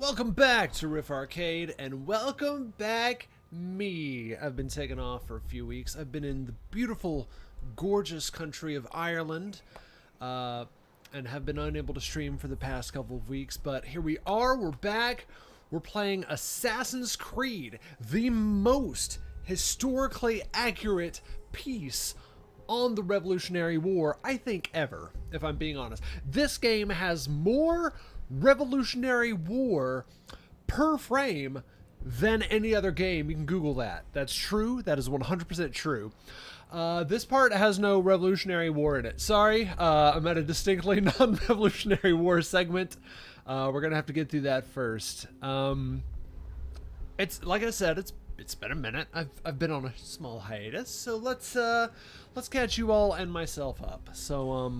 Welcome back to Riff Arcade, and welcome back me. I've been taken off for a few weeks. I've been in the beautiful, gorgeous country of Ireland, and have been unable to stream for the past couple of weeks, but here we are, we're back. We're playing Assassin's Creed, the most historically accurate piece on the Revolutionary War, I think, ever, if I'm being honest. This game has more Revolutionary War per frame than any other game. You can Google that. That's true. That is 100% true. This part has no Revolutionary War in it. Sorry, I'm at a distinctly non-Revolutionary War segment. We're gonna have to get through that first. It's like I said, it's been a minute. I've been on a small hiatus, so let's catch you all and myself up. So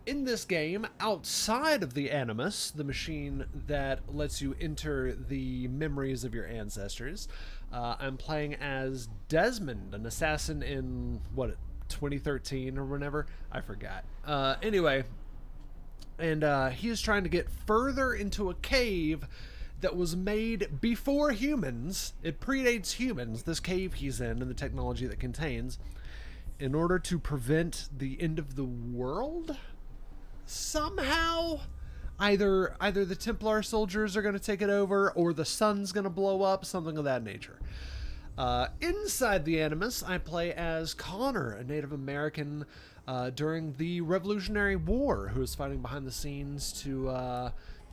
in this game, outside of the Animus, the machine that lets you enter the memories of your ancestors, I'm playing as Desmond, an assassin in, 2013 or whenever? I forgot. Anyway, and he is trying to get further into a cave that was made before humans. It predates humans, this cave he's in, and the technology that contains, in order to prevent the end of the world? Somehow, either the Templar soldiers are going to take it over, or the sun's going to blow up, something of that nature. Inside the Animus, I play as Connor, a Native American during the Revolutionary War, who is fighting behind the scenes to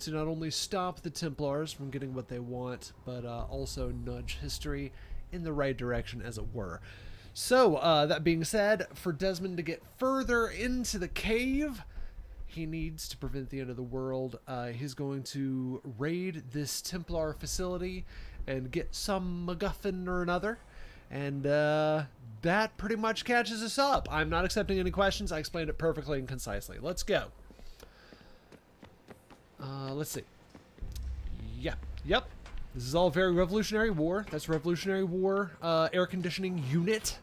not only stop the Templars from getting what they want, but also nudge history in the right direction, as it were. So, that being said, for Desmond to get further into the cave, he needs to prevent the end of the world. He's going to raid this Templar facility and get some MacGuffin or another. And that pretty much catches us up. I'm not accepting any questions. I explained it perfectly and concisely. Let's go. Let's see. Yep. This is all very Revolutionary War. That's Revolutionary War air conditioning unit.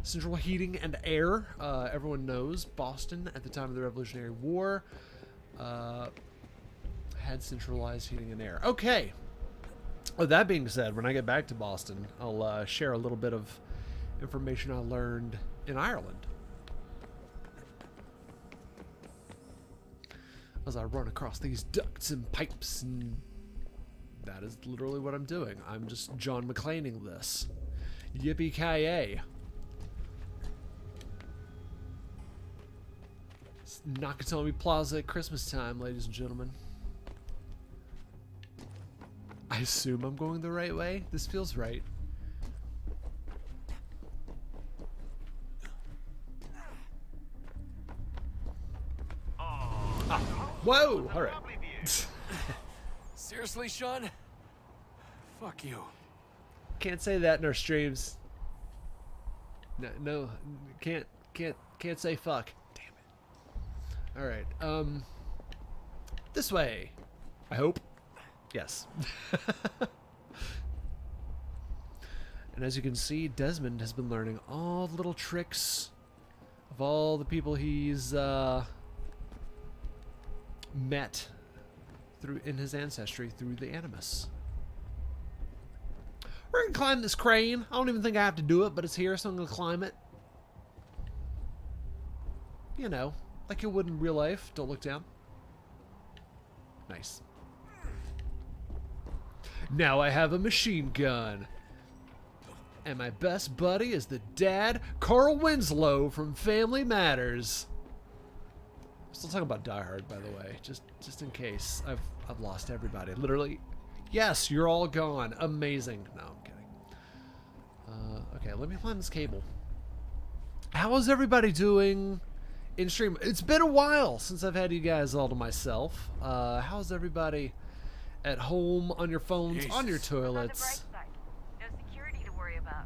Central heating and air. Everyone knows Boston at the time of the Revolutionary War had centralized heating and air. Okay. Oh, that being said, when I get back to Boston, I'll share a little bit of information I learned in Ireland as I run across these ducts and pipes, and that is literally what I'm doing. I'm just John McClaning this. Yippee-ki-yay. It's Nakatomi Plaza at Christmas time, ladies and gentlemen. I assume I'm going the right way. This feels right. Whoa! All right. Seriously, Sean? Fuck you. Can't say that in our streams. No, can't say fuck. Damn it. All right. This way. I hope. Yes. And as you can see, Desmond has been learning all the little tricks of all the people he's met through in his ancestry through the Animus. We're gonna climb this crane. I don't even think I have to do it, but it's here, so I'm gonna climb it. You know, like you would in real life. Don't look down. Nice. Now I have a machine gun. And my best buddy is the dad, Carl Winslow from Family Matters. I'm still talking about Die Hard, by the way, just in case I've lost everybody. Literally, yes, you're all gone. Amazing. No, I'm kidding. Okay, let me find this cable. How is everybody doing in stream? It's been a while since I've had you guys all to myself. How's everybody at home, on your phones, on your toilets? No security to worry about.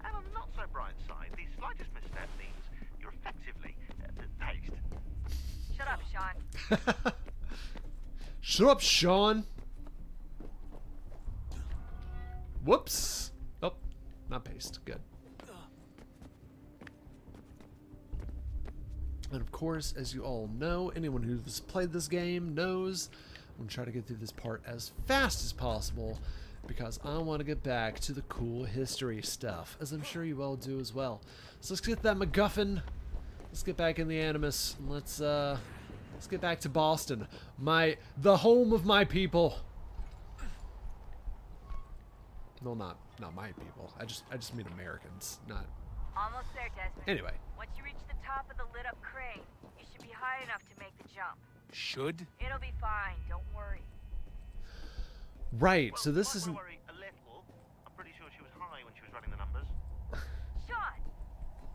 And on the not so bright side, the slightest misstep means you're effectively paced. Shut up, Sean. Shut up, Sean. Whoops. Oh, not paste. Good. And of course, as you all know, anyone who's played this game knows I'm going to try to get through this part as fast as possible because I want to get back to the cool history stuff, as I'm sure you all do as well. So let's get that MacGuffin. Let's get back in the Animus. And let's get back to Boston, the home of my people. No, not my people. I just mean Americans, not. Almost there, Desmond. Anyway. Once you reach the top of the lit-up crane, you should be high enough to make the jump. Should? It'll be fine. Don't worry. Right. Well, So this might isn't. worry a little. I'm pretty sure she was high when she was running the numbers. Sean!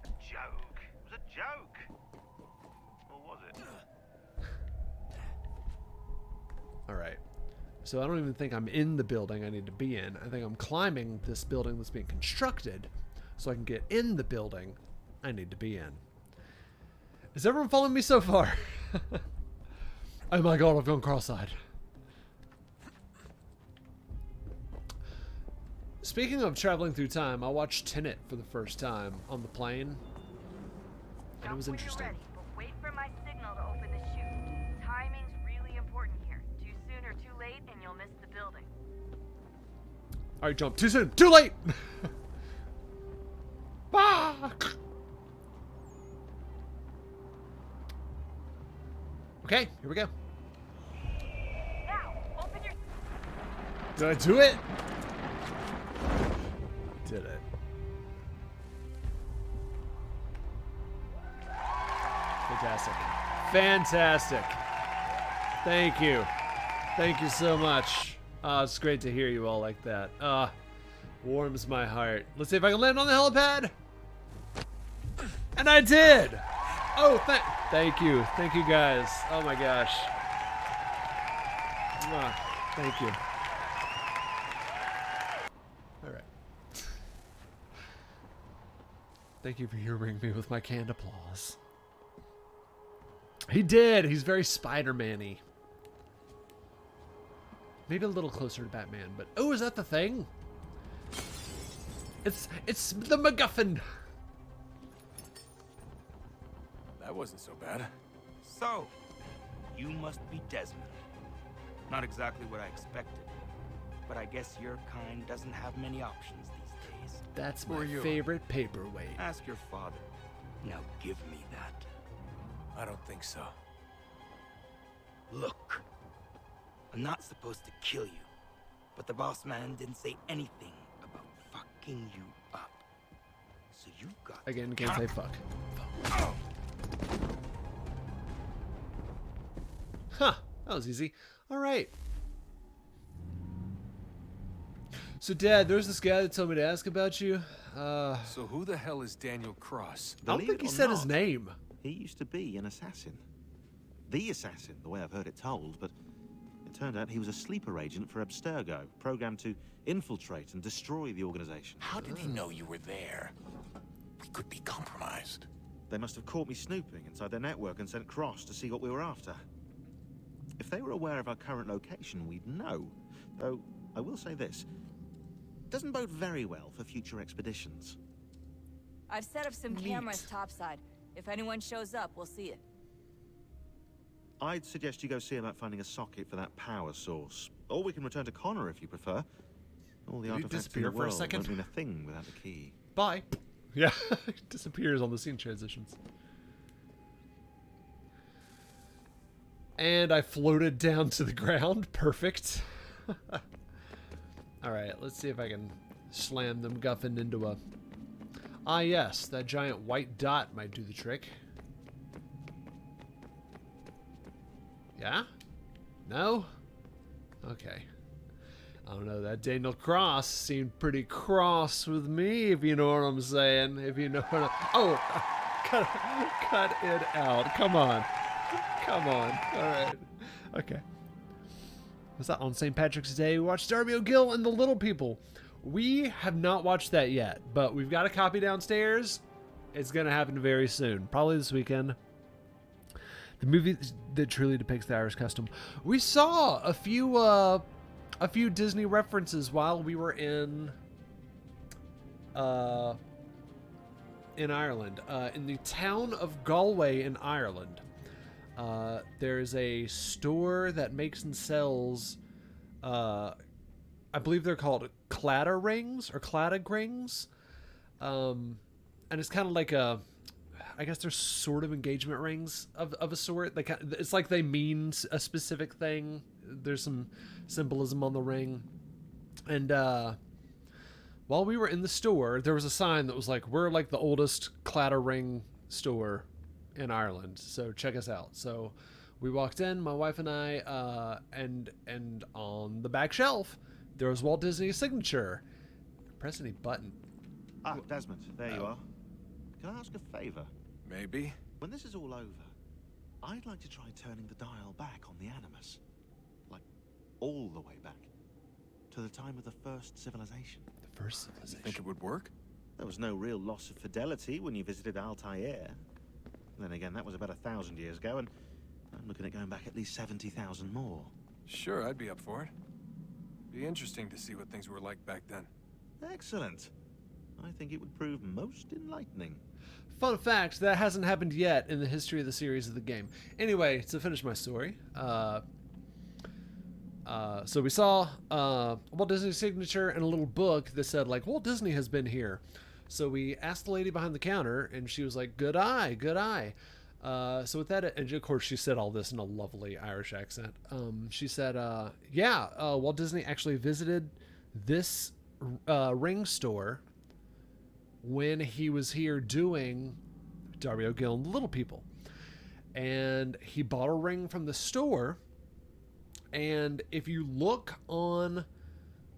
A joke. It was a joke. Or was it? All right. So I don't even think I'm in the building I need to be in. I think I'm climbing this building that's being constructed so I can get in the building I need to be in. Is everyone following me so far? Oh my god, I've gone cross-eyed. Speaking of traveling through time, I watched Tenet for the first time on the plane. And it was Jump when interesting. you're ready, but wait for my signal to open the chute. Timing's really important here. Too soon or too late, and you'll miss the building. Alright, jump. Too soon. Too late! Ah! Okay, here we go. Now, open your... Did I do it? Did it. Fantastic. Fantastic. Thank you. Thank you so much. It's great to hear you all like that. Warms my heart. Let's see if I can land on the helipad. And I did. Oh, thank you. Thank you guys. Oh my gosh. Thank you. All right. Thank you for humoring me with my canned applause. He did. He's very Spider-Man-y. Maybe a little closer to Batman, but oh, is that the thing? It's the MacGuffin. That wasn't so bad. So, you must be Desmond. Not exactly what I expected, but I guess your kind doesn't have many options these days. That's Who my are you? favorite paperweight. Ask your father. Now give me that. I don't think so. Look, I'm not supposed to kill you, but the boss man didn't say anything about fucking you up. So you've got to Again, can't say fuck. Huh, that was easy. All right. So, Dad, there's this guy that told me to ask about you. So who the hell is Daniel Cross? I don't Believe think it he or said his not, name. He used to be an assassin. The assassin, the way I've heard it told, but it turned out he was a sleeper agent for Abstergo, programmed to infiltrate and destroy the organization. How did he know you were there? We could be compromised. They must have caught me snooping inside their network and sent Cross to see what we were after. If they were aware of our current location, we'd know. Though, I will say this. It doesn't bode very well for future expeditions. I've set up some cameras topside. If anyone shows up, we'll see it. I'd suggest you go see about finding a socket for that power source. Or we can return to Connor if you prefer. All the Did he artifacts in disappear the for a world second? won't mean a thing without the key. Bye. Yeah, disappears on the scene transitions. And I floated down to the ground. Perfect. All right, let's see if I can slam them guffin into a... Ah, yes, that giant white dot might do the trick. Yeah? No? Okay. I don't know, that Daniel Cross seemed pretty cross with me, if you know what I'm saying. If you know what I'm... Oh! Cut it out. Come on. Come on. Alright. Okay. Was that on St. Patrick's Day? We watched Darby O'Gill and the Little People. We have not watched that yet, but we've got a copy downstairs. It's going to happen very soon. Probably this weekend. The movie that truly depicts the Irish custom. We saw a few Disney references while we were in Ireland, in the town of Galway in Ireland. There's a store that makes and sells, I believe they're called clatter rings or claddagh rings. And it's kind of like I guess they're sort of engagement rings of a sort. It's like they mean a specific thing. There's some symbolism on the ring. And while we were in the store, there was a sign that was like, we're like the oldest clatter ring store in Ireland, so check us out. So we walked in, my wife and I, and on the back shelf, there was Walt Disney's signature. Press any button. Ah, Desmond, there you are. Can I ask a favor? Maybe. When this is all over, I'd like to try turning the dial back on the Animus. Like, all the way back. To the time of the first civilization. The first civilization. Think it would work? There was no real loss of fidelity when you visited Altair. Then again, that was about 1,000 years ago, and I'm looking at going back at least 70,000 more. Sure, I'd be up for it. Be interesting to see what things were like back then. Excellent. I think it would prove most enlightening. Fun fact, that hasn't happened yet in the history of the series of the game. Anyway, to finish my story, so we saw Walt Disney's signature and a little book that said, like, Walt Disney has been here. So we asked the lady behind the counter, and she was like, good eye, good eye. So with that, and of course she said all this in a lovely Irish accent. She said, yeah, Walt Disney actually visited this ring store when he was here doing Darby O'Gill and the Little People. And he bought a ring from the store. And if you look on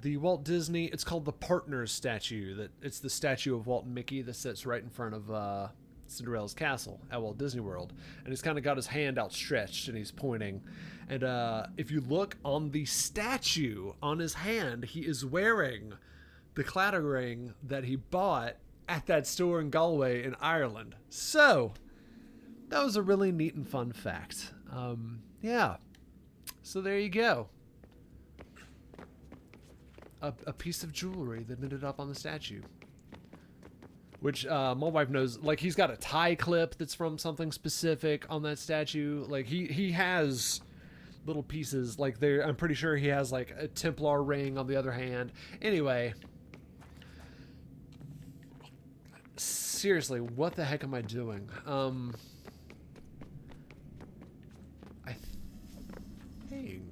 the Walt Disney, it's called the Partners statue. It's the statue of Walt and Mickey that sits right in front of Cinderella's castle at Walt Disney World. And he's kind of got his hand outstretched and he's pointing. And if you look on the statue on his hand, he is wearing the claddagh ring that he bought at that store in Galway in Ireland. So that was a really neat and fun fact. Yeah. So there you go. A piece of jewelry that ended up on the statue. Which my wife knows, like, he's got a tie clip that's from something specific on that statue. Like, he has little pieces, like, there. I'm pretty sure he has, like, a Templar ring on the other hand. Anyway. Seriously, what the heck am I doing? I think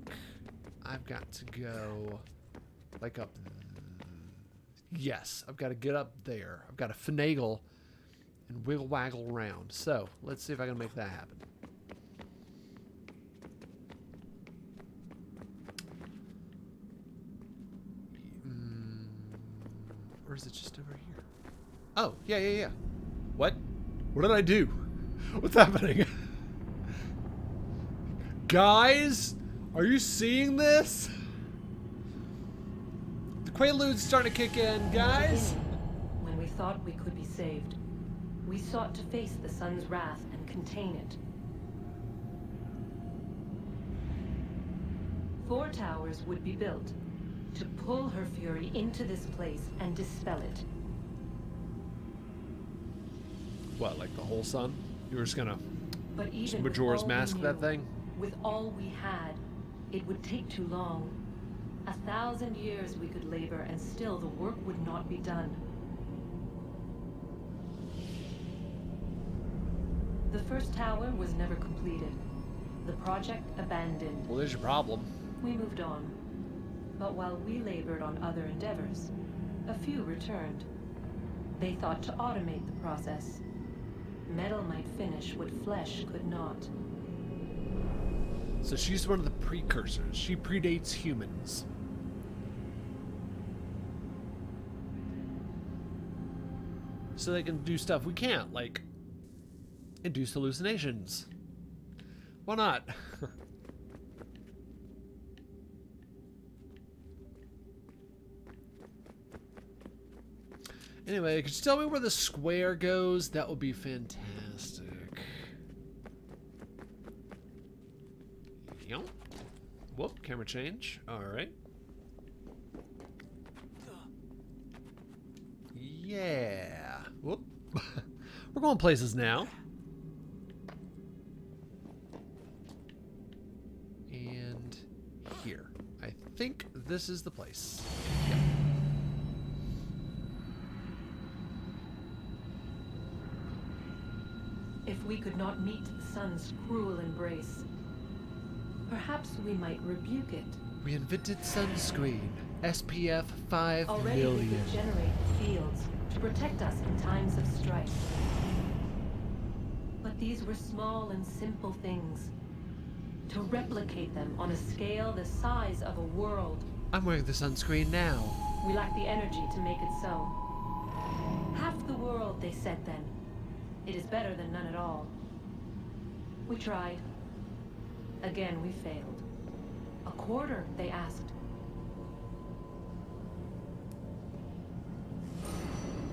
I've got to go, like, up. Yes, I've got to get up there. I've got to finagle and wiggle waggle around. So let's see if I can make that happen. Or is it just over here? Oh, yeah. What? What did I do? What's happening? Guys, are you seeing this? The Quaalude's starting to kick in, guys. When we thought we could be saved, we sought to face the sun's wrath and contain it. 4 towers would be built to pull her fury into this place and dispel it. What, like the whole sun? You were just gonna But even Majora's Mask that thing? With all we had, it would take too long. 1,000 years we could labor and still the work would not be done. The first tower was never completed. The project abandoned. Well, there's your problem. We moved on. But while we labored on other endeavors, a few returned. They thought to automate the process. Metal might finish what flesh could not. So she's one of the precursors. She predates humans. So they can do stuff we can't, like induce hallucinations. Why not? Anyway, could you tell me where the square goes? That would be fantastic. Yep. Whoop, camera change. Alright. Yeah. Whoop. We're going places now. here. I think this is the place. Yep. If we could not meet the sun's cruel embrace, perhaps we might rebuke it. We invented sunscreen. SPF 5 Already we million. could generate fields to protect us in times of strife. But these were small and simple things. To replicate them on a scale the size of a world, I'm wearing the sunscreen now. we lack the energy to make it so. Half the world, they said then. It is better than none at all. We tried. Again, we failed. A quarter, they asked.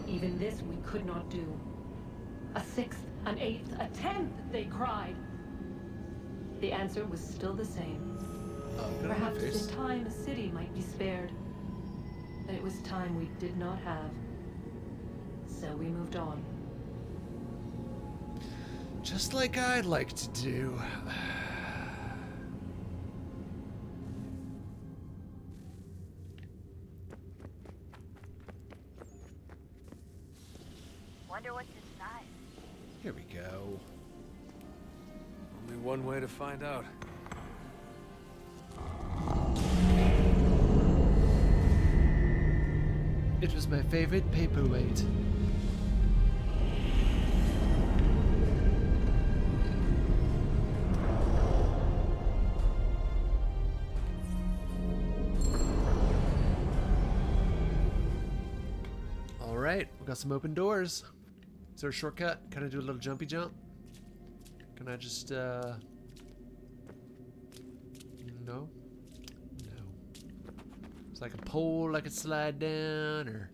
Even this we could not do. A sixth, an eighth, a tenth, they cried. The answer was still the same. Get on my Perhaps face. in time a city might be spared. But it was time we did not have. So we moved on. Just like I'd like to do. Wonder what's inside. Here we go. Only one way to find out. It was my favorite paperweight. Alright, we got some open doors. Is there a shortcut? Can I do a little jumpy jump? Can I just, No? No. It's like a pole I could slide down, or...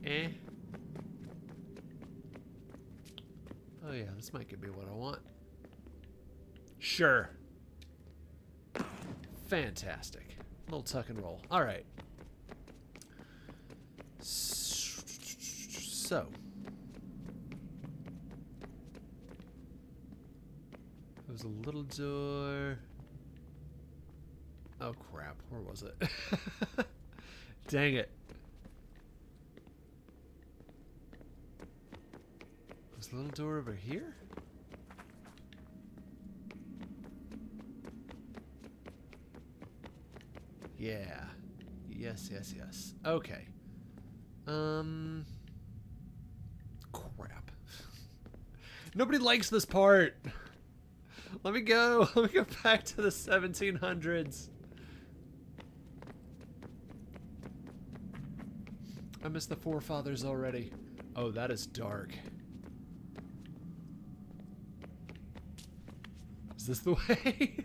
Eh? Oh yeah, this might give me what I want. Sure. Fantastic. Little tuck and roll. Alright. So. There was a little door. Oh crap, where was it? Dang it. Was the little door over here? Yeah. Yes. Okay. Crap. Nobody likes this part. Let me go. Let me go back to the 1700s. I miss the forefathers already. Oh, that is dark. Is this the way?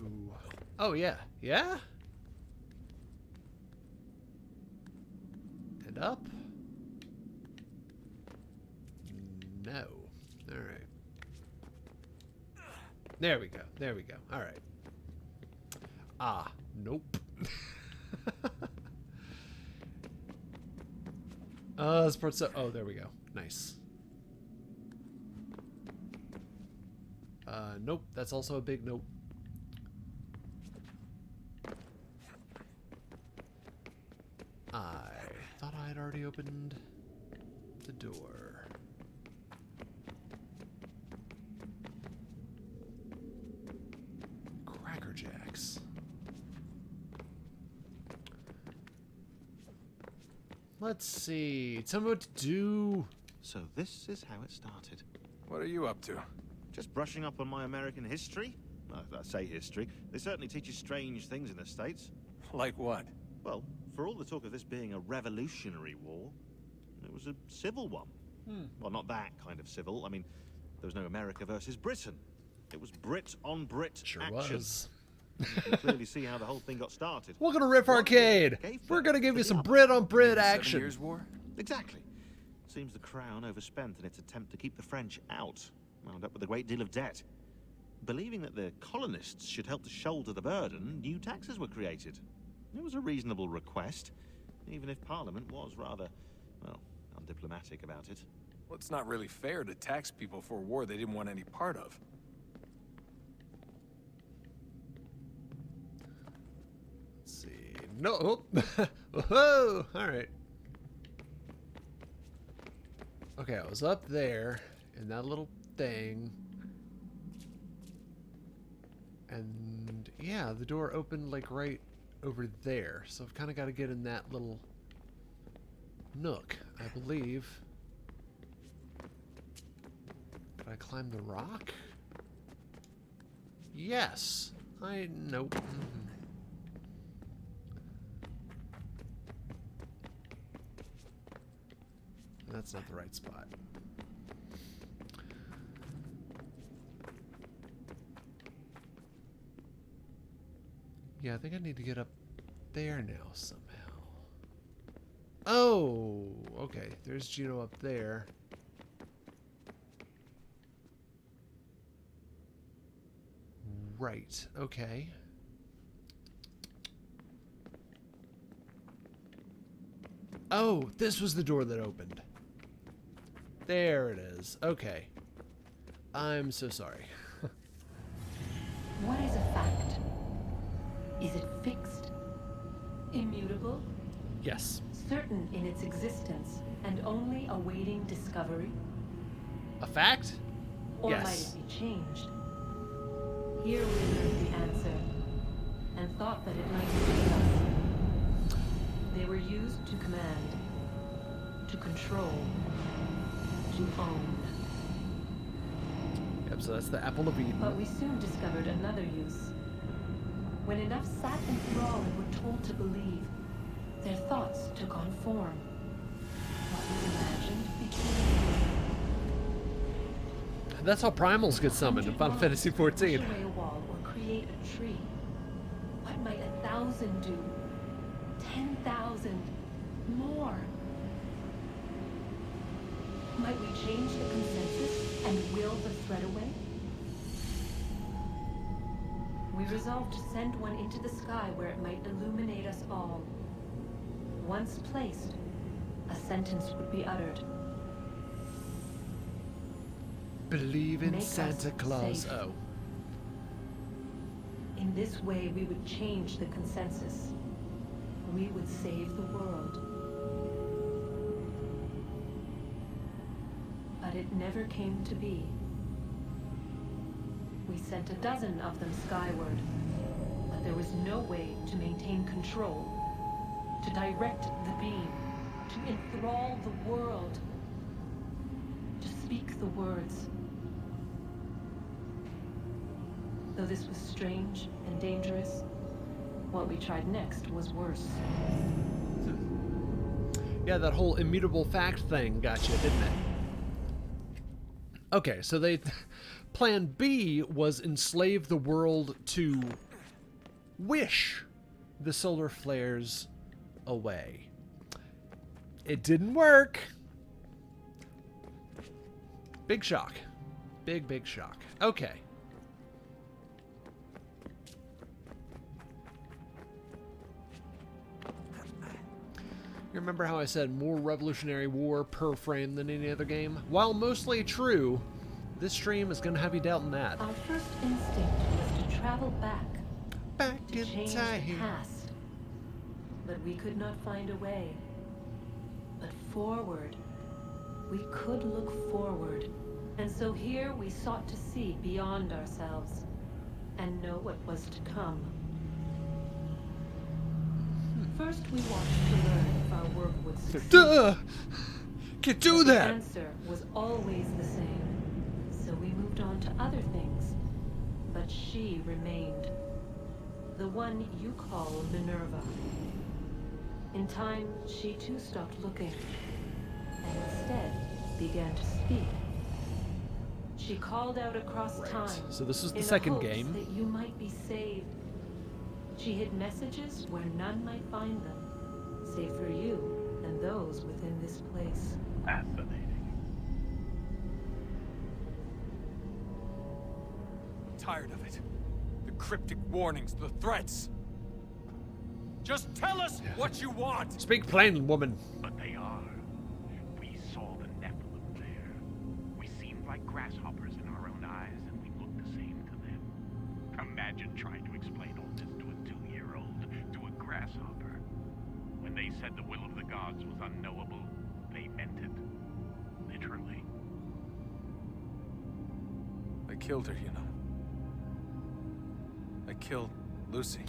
Ooh. Oh, yeah. Yeah? And up? No. All right. There we go. There we go. All right. Ah, nope. This part's so... Oh, there we go. Nice. Nope. That's also a big nope. I thought I had already opened the door. Cracker Jacks. Let's see. Tell me what to do. So this is how it started. What are you up to? Just brushing up on my American history. Well, I say history. They certainly teach you strange things in the States. Like what? Well, for all the talk of this being a revolutionary war, it was a civil one. Well, not that kind of civil. I mean, there was no America versus Britain. It was Brit on Brit Sure action. was. You can clearly see how the whole thing got started. Welcome to Riff Arcade. We're gonna give you some Brit on Brit The 7 action. Years' War? Exactly. Seems the Crown overspent in its attempt to keep the French out, wound up with a great deal of debt. Believing that the colonists should help to shoulder the burden, new taxes were created. It was a reasonable request, even if Parliament was rather well, undiplomatic about it. Well, it's not really fair to tax people for a war they didn't want any part of. Let's see. No. Whoa! Alright. Okay, I was up there in that little thing. And yeah, the door opened like right over there. So I've kind of got to get in that little nook, I believe. Could I climb the rock? Yes. Nope. That's not the right spot. Yeah, I think I need to get up there now somehow. Oh, okay. There's Juno up there. Right, okay. Oh, this was the door that opened. There it is. Okay. I'm so sorry. What is a fact? Is it fixed? Immutable? Yes. Certain in its existence and only awaiting discovery? A fact? Or Yes. might it be changed? Here we learned the answer, and thought that it might save us. They were used to command, to control, to own. Yep, so that's the Apple of Eden. But we soon discovered another use. When enough sat enthralled and were told to believe, their thoughts took on form. What was imagined became. That's how primals get summoned in Final Fantasy XIV. Push away a wall or create a tree. What might 1,000 do? 10,000 more? Might we change the consensus and will the thread away? We resolved to send one into the sky where it might illuminate us all. Once placed, a sentence would be uttered. Believe in Make us Santa Claus. safe. Oh. In this way, we would change the consensus. We would save the world. But it never came to be. We sent a dozen of them skyward, but there was no way to maintain control, to direct the beam, to enthrall the world, to speak the words. Though this was strange and dangerous, what we tried next was worse. Yeah, that whole immutable fact thing got you, didn't it? Okay, so Plan B was enslave the world to wish the solar flares away. It didn't work. Big shock. Big shock. Okay. You remember how I said more Revolutionary War per frame than any other game? While mostly true, this stream is going to have you doubting that. Our first instinct was to travel back, Back to in change time. the past. But we could not find a way. But forward, we could look forward. And so here we sought to see beyond ourselves and know what was to come. First, we watched to learn if our work would succeed. Duh! Can't do The that! answer was always the same. So we moved on to other things. But she remained. The one you call Minerva. In time, she too stopped looking. And instead began to speak. She called out across time. So this is the in second hopes game. that you might be saved. She hid messages where none might find them, save for you and those within this place. Tired of it. The cryptic warnings, the threats. Just tell us what you want! Speak plain, woman. But they are imagine trying to explain all this to a 2-year-old, to a grasshopper? When they said the will of the gods was unknowable, they meant it. Literally. I killed her, you know. I killed Lucy.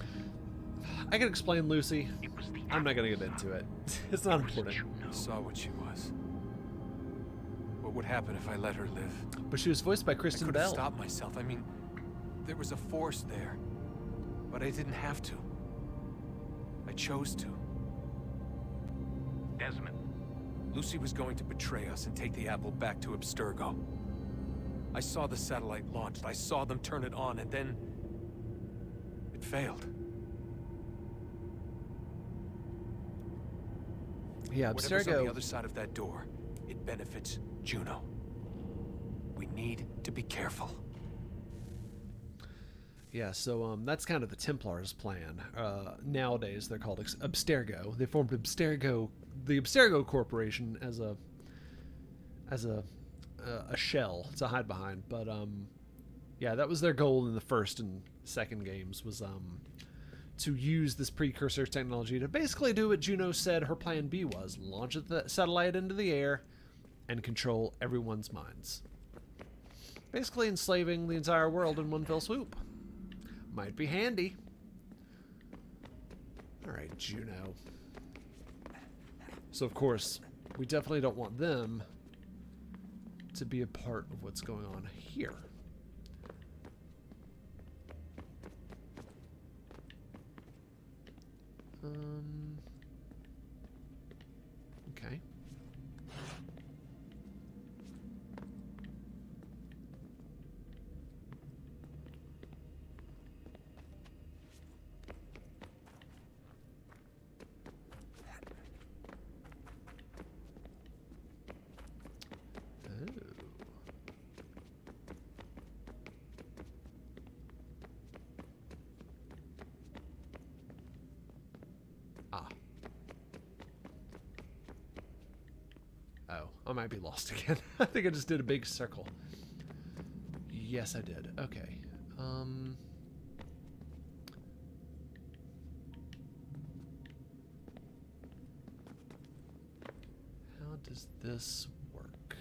I can explain Lucy. It was the I'm not gonna get into it. It's not important. I saw what she was. What would happen if I let her live? But she was voiced by I Kristen could have Bell. stopped myself. I mean, there was a force there. But I didn't have to. I chose to. Desmond. Lucy was going to betray us and take the apple back to Abstergo. I saw the satellite launched. I saw them turn it on, and then... it failed. Yeah, Whatever's on the Abstergo. other side of that door, it benefits Juno. We need to be careful. Yeah, so that's kind of the Templars' plan. Nowadays, they're called Abstergo. They formed Abstergo, the Abstergo Corporation, as a shell to hide behind. But yeah, that was their goal in the first and second games, was to use this precursor technology to basically do what Juno said her plan B was: launch the satellite into the air and control everyone's minds. Basically enslaving the entire world in one fell swoop. Might be handy. Alright, Juno. So, of course, we definitely don't want them to be a part of what's going on here. Okay. Oh, I might be lost again. I think I just did a big circle. Yes, I did. Okay. How does this work?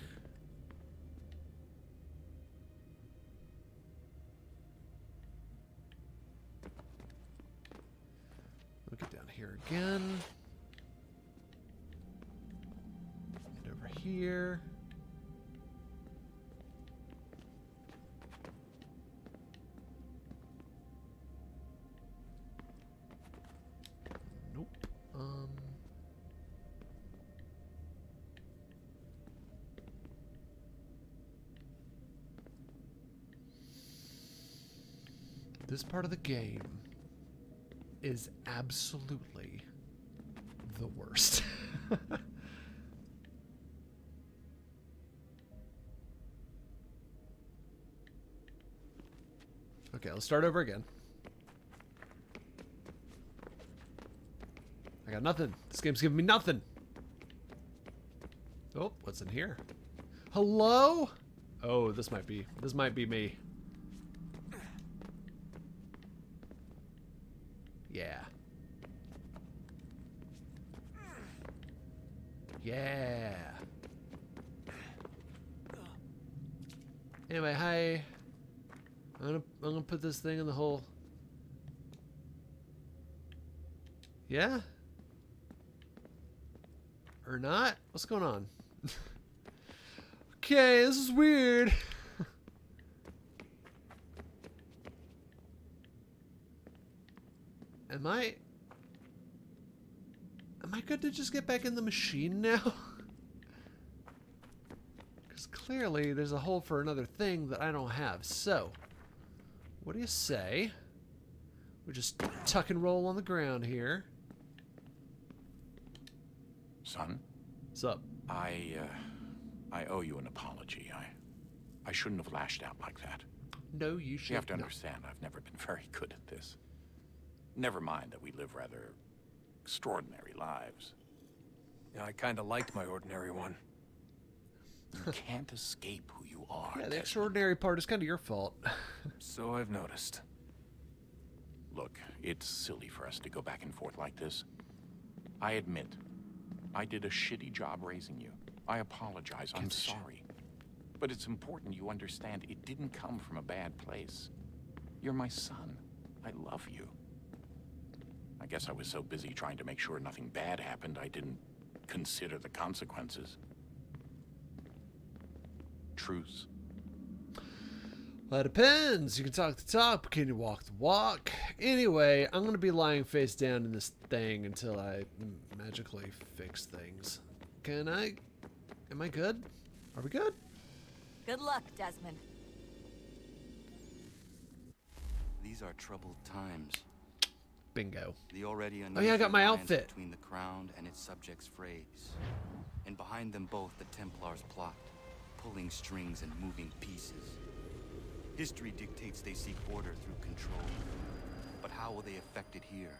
Look it down here again. And over here. Nope. This part of the game is absolutely the worst. Okay, let's start over again. I got nothing. This game's giving me nothing. Oh, what's in here? Hello? Oh, this might be me. Yeah. Yeah. Anyway, hi. I'm gonna put this thing in the hole. Yeah? Or not? What's going on? Okay, this is weird. Am I good to just get back in the machine now? Because clearly there's a hole for another thing that I don't have. So, what do you say? We just tuck and roll on the ground here. Son? What's up? I owe you an apology. I shouldn't have lashed out like that. No, you should You have to not. understand, I've never been very good at this. Never mind that we live rather extraordinary lives. Yeah, I kind of liked my ordinary one. You can't escape who you are. Yeah, the Desmond. extraordinary part is kind of your fault. So I've noticed. Look, it's silly for us to go back and forth like this. I admit, I did a shitty job raising you. I apologize. I'm sorry. But it's important you understand it didn't come from a bad place. You're my son. I love you. I guess I was so busy trying to make sure nothing bad happened, I didn't consider the consequences. Truce. Well, it depends. You can talk the talk, but can you walk the walk? Anyway, I'm going to be lying face down in this thing until I magically fix things. Can I? Am I good? Are we good? Good luck, Desmond. These are troubled times. Bingo. The already Oh yeah, I got my alliance outfit. between the crown and its subjects frays. And behind them both the Templars plot, pulling strings and moving pieces. History dictates they seek order through control. But how will they affect it here?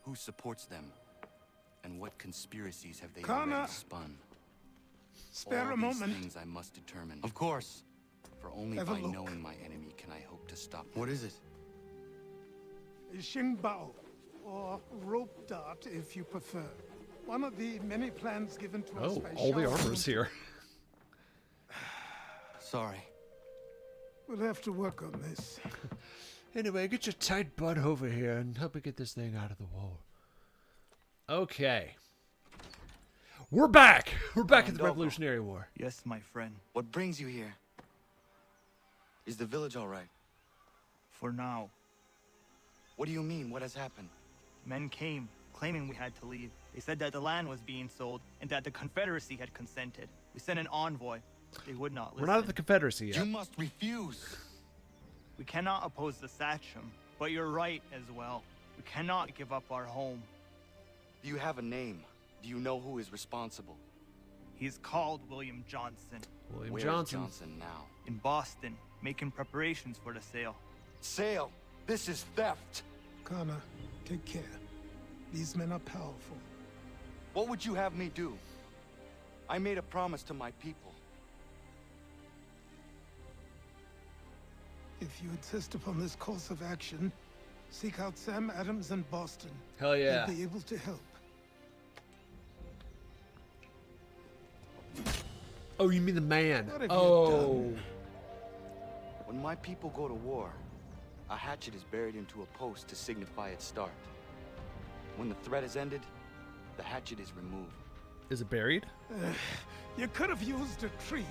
Who supports them? And what conspiracies have they already spun? Spare All a these moment. things I must determine. Of course. For only Have a by look. knowing my enemy can I hope to stop them. What is it? Xingbao, or rope dart if you prefer. One of the many plans given to us Oh, by all the Shao armor's Kahn. here. Sorry. We'll have to work on this. Anyway, get your tight butt over here and help me get this thing out of the war. Okay. We're back! We're back at the Randolpho. Revolutionary War. Yes, my friend. What brings you here? Is the village all right? For now. What do you mean? What has happened? Men came, claiming we had to leave. They said that the land was being sold, and that the Confederacy had consented. We sent an envoy. They would not listen. We're not at the Confederacy yet. You must refuse. We cannot oppose the Sachem, but you're right as well. We cannot give up our home. Do you have a name? Do you know who is responsible? He's called William Johnson. William Where is Johnson. Johnson now? In Boston, making preparations for the sale. Sale! This is theft! Kana, take care. These men are powerful. What would you have me do? I made a promise to my people. If you insist upon this course of action, seek out Sam Adams in Boston. Hell yeah. He'll be able to help. Oh, you mean the man? What have you Oh. done? When my people go to war, a hatchet is buried into a post to signify its start. When the threat is ended, the hatchet is removed. Is it buried? You could have used a tree.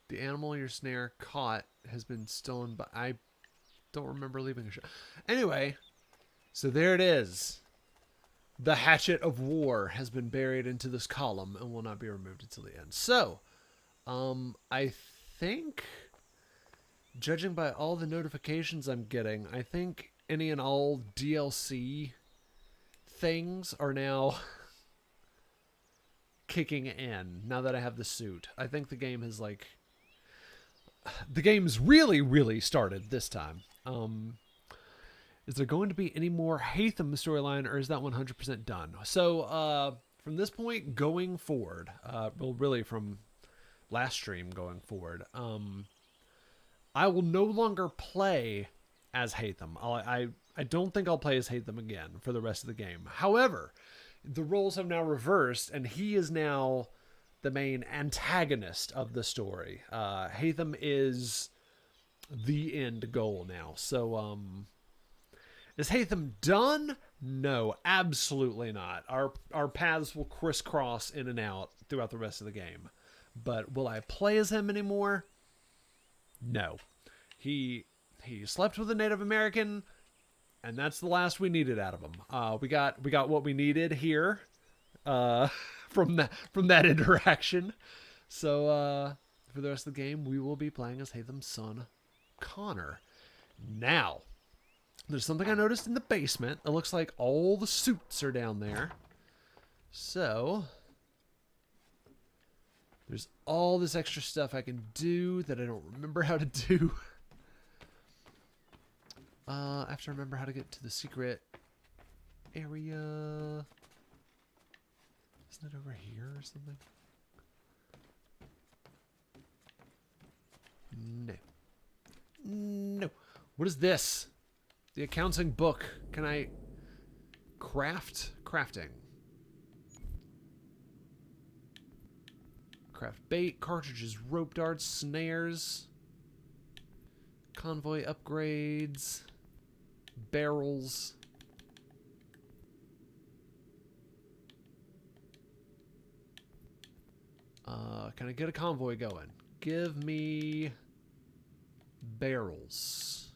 The animal your snare caught has been stolen, but I don't remember leaving a shot. Anyway, so there it is. The hatchet of war has been buried into this column and will not be removed until the end. So, I think, judging by all the notifications I'm getting, I think any and all DLC things are now kicking in now that I have the suit. I think the game has the game's really started this time. Is there going to be any more Hatham storyline, or is that 100% done? So from this point going forward, well, really from last stream going forward, I will no longer play as Hatham. I don't think I'll play as Hatham again for the rest of the game. However, the roles have now reversed, and he is now the main antagonist of the story. Hatham is the end goal now. So, is Hatham done? No, absolutely not. Our paths will crisscross in and out throughout the rest of the game. But will I play as him anymore? No. He slept with a Native American, and that's the last we needed out of him. We got what we needed here from that interaction. So for the rest of the game, we will be playing as Hatham's son, Connor. Now, there's something I noticed in the basement. It looks like all the suits are down there. So there's all this extra stuff I can do that I don't remember how to do. I have to remember how to get to the secret area. Isn't it over here or something? No. What is this? The accounting book. Can I crafting? Craft bait, cartridges, rope darts, snares, convoy upgrades, barrels. Can I get a convoy going? Give me barrels.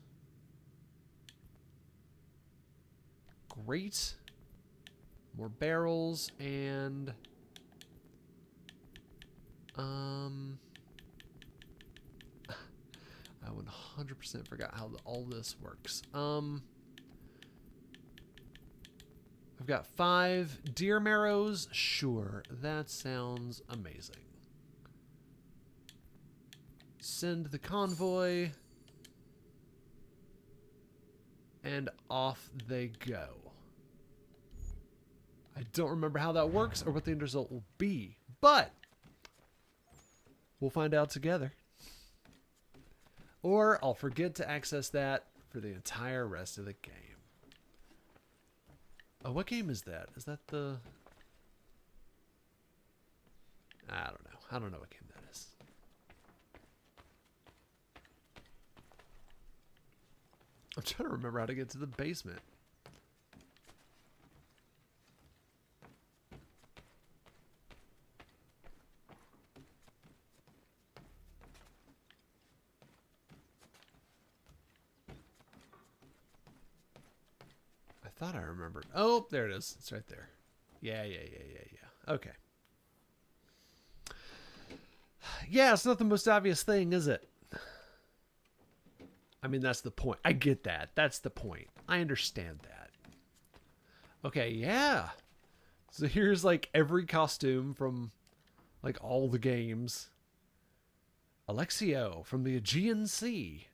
Great. More barrels and I 100% forgot how all this works. I've got 5 deer marrows. Sure, that sounds amazing. Send the convoy. And off they go. I don't remember how that works or what the end result will be, but we'll find out together. Or I'll forget to access that for the entire rest of the game. Oh, what game is that? Is that the... I don't know. I don't know what game that is. I'm trying to remember how to get to the basement. I thought I remembered. Oh, there it is. It's right there. Yeah. Okay. Yeah, it's not the most obvious thing, is it? I mean, that's the point. I get that. That's the point. I understand that. Okay, yeah. So here's like every costume from like all the games. Alexio from the Aegean Sea.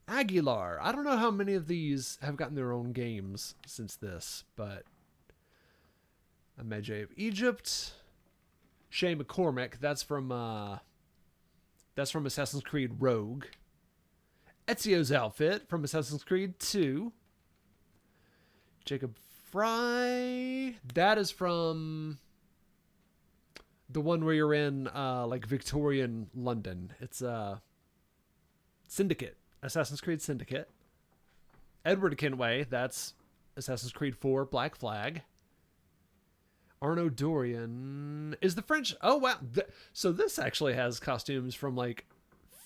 Aguilar. I don't know how many of these have gotten their own games since this, but a Medjay of Egypt. Shay McCormick. That's from Assassin's Creed Rogue. Ezio's outfit from Assassin's Creed 2. Jacob Fry. That is from the one where you're in like Victorian London. It's Syndicate. Assassin's Creed Syndicate. Edward Kenway. That's Assassin's Creed 4 Black Flag. Arno Dorian is the French. Oh, wow. So this actually has costumes from like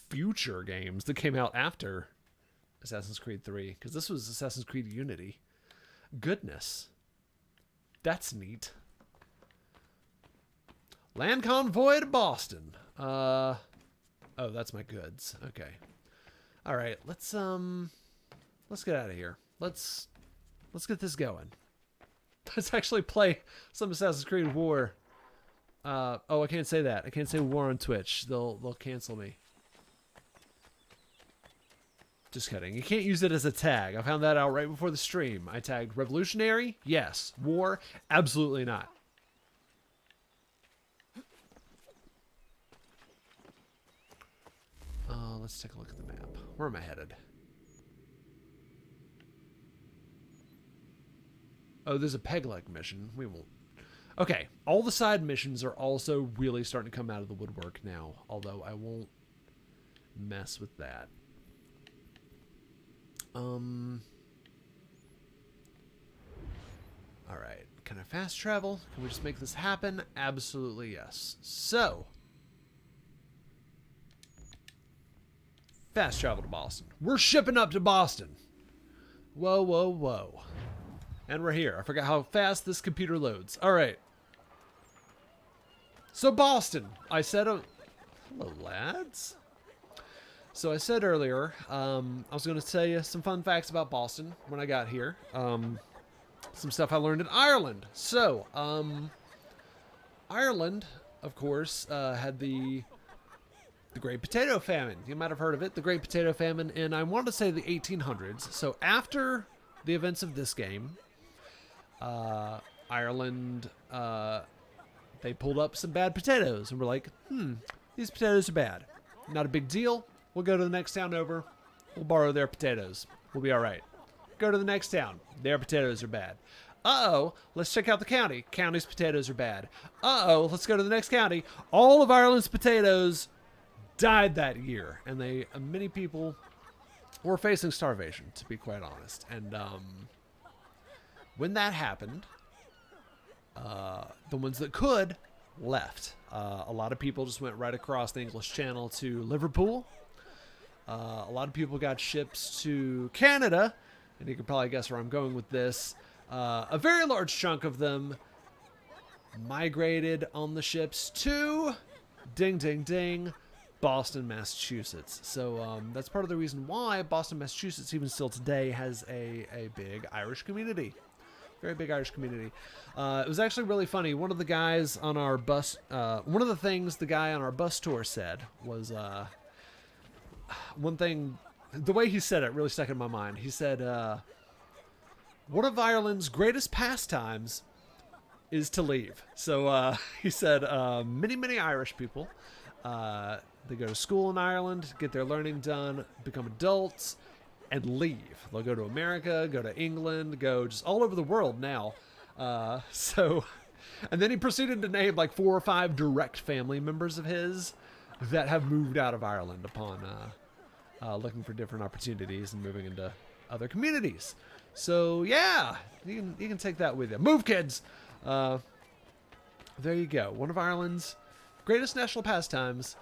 future games that came out after Assassin's Creed 3, because this was Assassin's Creed Unity. Goodness. That's neat. Land convoy to Boston. Oh, that's my goods. Okay. All right, let's get out of here. Let's get this going. Let's actually play some Assassin's Creed War. Oh, I can't say that. I can't say War on Twitch. They'll cancel me. Just kidding. You can't use it as a tag. I found that out right before the stream. I tagged Revolutionary. Yes. War. Absolutely not. Let's take a look at the map. Where am I headed? Oh, there's a peg leg mission. We won't. Okay. All the side missions are also really starting to come out of the woodwork now. Although I won't mess with that. Alright, can I fast travel? Can we just make this happen? Absolutely yes. So, fast travel to Boston. We're shipping up to Boston. Whoa, whoa, whoa. And we're here. I forgot how fast this computer loads. Alright. So Boston. I said, hello lads. So I said earlier, I was going to tell you some fun facts about Boston when I got here. Some stuff I learned in Ireland. So, Ireland, of course, had the Great Potato Famine. You might have heard of it. The Great Potato Famine in, I want to say, the 1800s. So after the events of this game, Ireland, they pulled up some bad potatoes and were like, these potatoes are bad. Not a big deal. We'll go to the next town over. We'll borrow their potatoes. We'll be all right. Go to the next town. Their potatoes are bad. Uh-oh, let's check out the county. County's potatoes are bad. Uh-oh, let's go to the next county. All of Ireland's potatoes died that year, and many people were facing starvation, to be quite honest. And when that happened, the ones that could left. A lot of people just went right across the English Channel to Liverpool. A lot of people got ships to Canada, and you can probably guess where I'm going with this. A very large chunk of them migrated on the ships to, ding, ding, ding, Boston, Massachusetts. So that's part of the reason why Boston, Massachusetts, even still today, has a big Irish community. Very big Irish community. It was actually really funny. One of the guys on our bus, one of the things the guy on our bus tour said was, one thing, the way he said it really stuck in my mind. He said, one of Ireland's greatest pastimes is to leave. So he said, many Irish people, they go to school in Ireland, get their learning done, become adults, and leave. They'll go to America, go to England, go just all over the world now. And then he proceeded to name like 4 or 5 direct family members of his that have moved out of Ireland upon looking for different opportunities and moving into other communities. So yeah, you can take that with you. Move, kids! There you go. One of Ireland's greatest national pastimes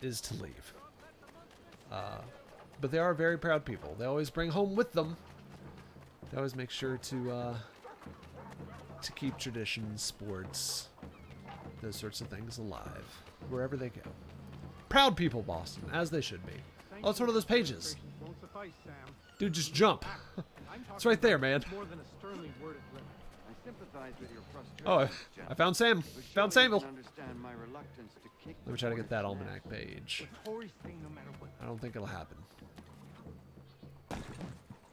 is to leave. But they are very proud people. They always bring home with them. They always make sure to keep traditions, sports, those sorts of things alive wherever they go. Proud people, Boston, as they should be. Oh, it's one of those pages. Dude, just jump. It's right there, man. Oh, I found Sam. Found Samuel. Let me try to get that almanac page. I don't think it'll happen.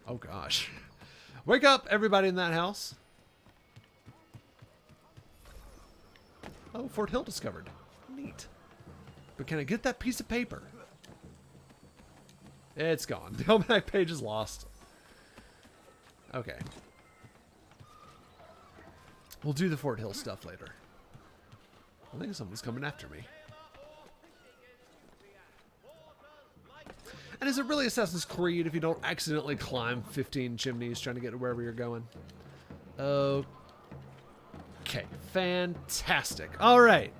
Oh, gosh. Wake up, everybody in that house. Oh, Fort Hill discovered. Neat. But can I get that piece of paper? It's gone. The almanac page is lost. Okay. We'll do the Fort Hill stuff later. I think someone's coming after me. And is it really Assassin's Creed if you don't accidentally climb 15 chimneys trying to get to wherever you're going? Okay. Fantastic. All right.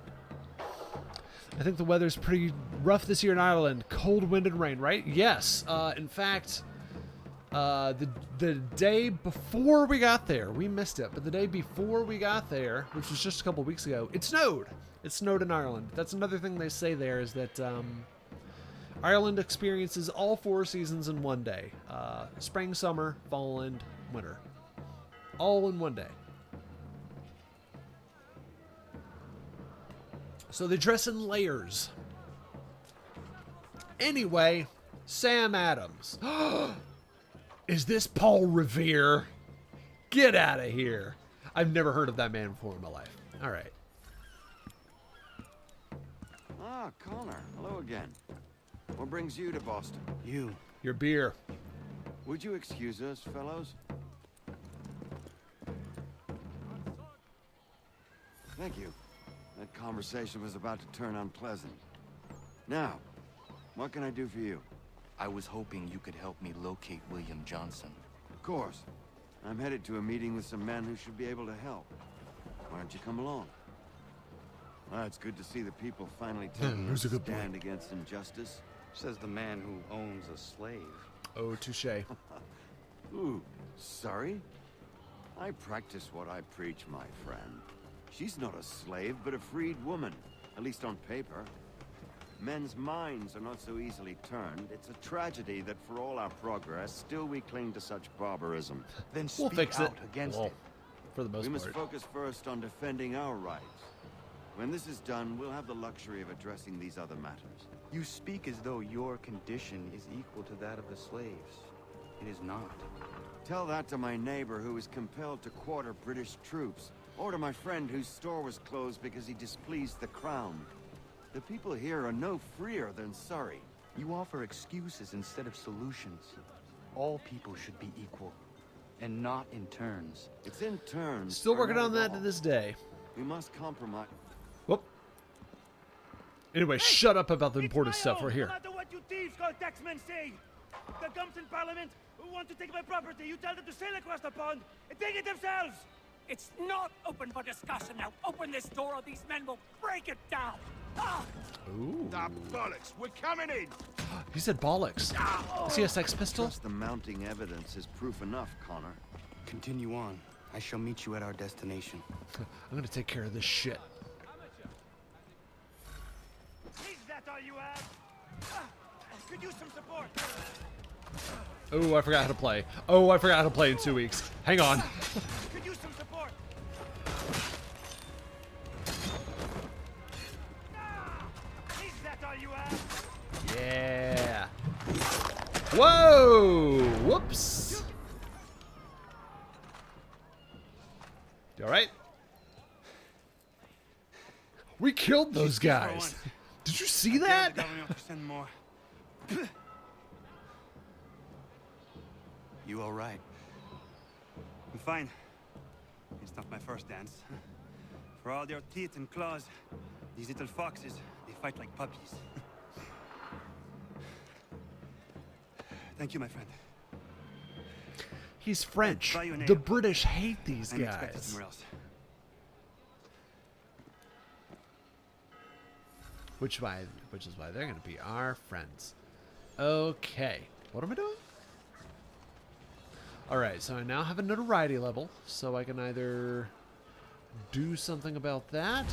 I think the weather's pretty rough this year in Ireland. Cold wind and rain, right? Yes. In fact, the day before we got there, we missed it, but the day before we got there, which was just a couple weeks ago, it snowed. It snowed in Ireland. That's another thing they say there is that Ireland experiences all 4 seasons in one day. Spring, summer, fall, and winter. All in one day. So they dress in layers. Anyway, Sam Adams. Is this Paul Revere? Get out of here. I've never heard of that man before in my life. All right. Ah, Connor. Hello again. What brings you to Boston? You. Your beer. Would you excuse us, fellows? Thank you. That conversation was about to turn unpleasant. Now, what can I do for you? I was hoping you could help me locate William Johnson. Of course. I'm headed to a meeting with some men who should be able to help. Why don't you come along? Well, it's good to see the people finally taking a stand against injustice. Says the man who owns a slave. Oh, touche. Ooh, sorry? I practice what I preach, my friend. She's not a slave, but a freed woman, at least on paper. Men's minds are not so easily turned. It's a tragedy that for all our progress, still we cling to such barbarism. Then We'll speak fix out it. against Well, it. for the most We part. must focus first on defending our rights. When this is done, we'll have the luxury of addressing these other matters. You speak as though your condition is equal to that of the slaves. It is not. Tell that to my neighbor who was compelled to quarter British troops, or to my friend whose store was closed because he displeased the crown. The people here are no freer than Surrey. You offer excuses instead of solutions. All people should be equal, and not in turns. It's in turns. Still or working not on at that to all. this day. We must compromise. Whoop. Anyway, shut up about the important stuff right here. No matter what you thieves called taxmen say. The gums in Parliament who want to take my property, you tell them to sail across the pond and take it themselves. It's not open for discussion now. Open this door or these men will break it down. Ooh. Ah, bollocks, we're coming in. He said bollocks. Is he a Sex Pistol? Just the mounting evidence is proof enough, Connor. Continue on. I shall meet you at our destination. I'm gonna take care of this shit. Is that all you have? Could use some support. Oh, I forgot how to play. Oh, I forgot how to play in 2 weeks. Hang on. Could use some support. Is that all you have? Yeah. Whoa! Whoops. You alright? We killed those guys. Did you see that? Send more. You all right? I'm fine. It's not my first dance. For all their teeth and claws, these little foxes, they fight like puppies. Thank you, my friend. He's French. Buy you an The ale. British hate these I'm expected guys. somewhere else. Which is why they're gonna be our friends. Okay. What am I doing? Alright, so I now have a notoriety level, so I can either do something about that